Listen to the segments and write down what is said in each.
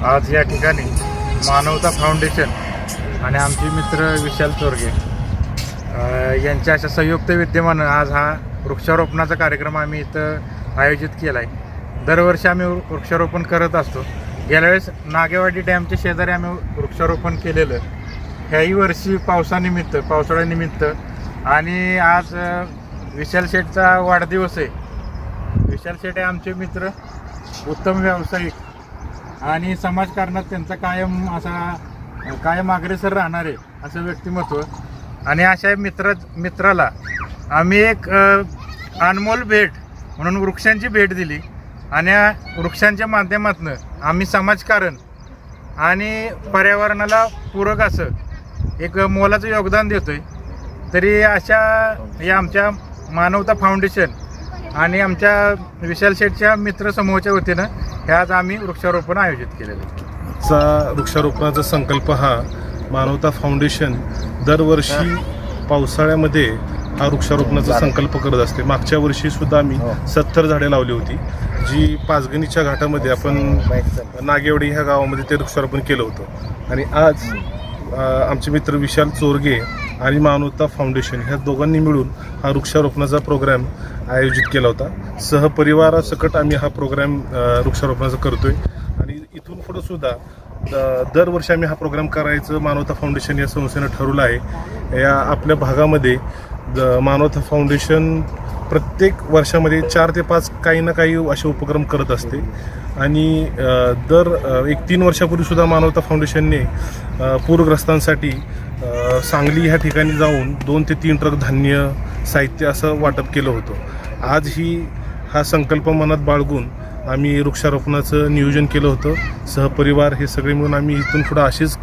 आज या ठिकाणी मानवता फाउंडेशन आणि आमचे मित्र विशाल चोरगे यांच्या अशा संयुक्त विद्यमानं आज हा वृक्षारोपणाचा कार्यक्रम आम्ही इथं आयोजित केला आहे। दरवर्षी आम्ही वृक्षारोपण करत असतो। गेल्या वेळेस नागेवाडी डॅमच्या शेजारी आम्ही वृक्षारोपण केलेलं, ह्याही वर्षी पावसाळ्यानिमित्त आणि आज विशाल शेठचा वाढदिवस आहे। विशाल शेठ हे आमचे मित्र, उत्तम व्यावसायिक आणि समाजकारणात त्यांचा कायम अग्रेसर राहणार आहे असं व्यक्तिमत्व। आणि अशा मित्राला आम्ही एक अनमोल भेट म्हणून वृक्षांची भेट दिली आणि या वृक्षांच्या माध्यमातून आम्ही समाजकारण आणि पर्यावरणाला पूरक असं एक मोलाचं योगदान देतोय। तरी अशा या आमच्या मानवता फाउंडेशन आणि आमच्या विशाल शेठच्या मित्रसमूहाच्या वतीनं हे आज आम्ही वृक्षारोपण आयोजित केलेलं आहे। वृक्षारोपणाचा संकल्प हा मानवता फाउंडेशन दरवर्षी पावसाळ्यामध्ये हा वृक्षारोपणाचा संकल्प करत असते। मागच्या वर्षी सुद्धा आम्ही 70 झाडे लावली होती, जी पाचगणीच्या घाटामध्ये आपण नागेवाडी ह्या गावामध्ये ते वृक्षारोपण केलं होतं। आणि आज आमचे मित्र विशाल चोरगे आणि मानवता फाउंडेशन ह्या दोघांनी मिळून हा वृक्षारोपणाचा प्रोग्राम आयोजित केला होता। सहपरिवारासकट आम्ही हा प्रोग्राम वृक्षारोपणाचा करतोय आणि इथून पुढं सुद्धा दरवर्षी आम्ही हा प्रोग्राम करायचं मानवता फाउंडेशन या संस्थेनं ठरवलं आहे। या आपल्या भागामध्ये मानवता फाउंडेशन प्रत्येक वर्षामध्ये 4 ते 5 काही ना काही असे उपक्रम करत असते। आणि दर 3 वर्षापूर्वी सुद्धा मानवता फाउंडेशनने पूरग्रस्तांसाठी सांगली ह्या ठिकाणी जाऊन 2 ते 3 ट्रक धान्य साहित्य असं वाटप केलं होतं। आजही हा संकल्प मनात बाळगून आम्ही वृक्षारोपणाचं नियोजन केलं होतं। सहपरिवार हे सगळे मिळून आम्ही इथून पुढं अशीच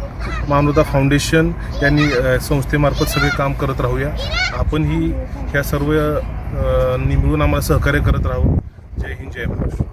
मानवता फाउंडेशन यांनी संस्थेमार्फत सगळे काम करत राहूया। आपणही ह्या सर्व मिळून आम्हाला सहकार्य करत राहू। जय हिंद, जय महाराष्ट्र।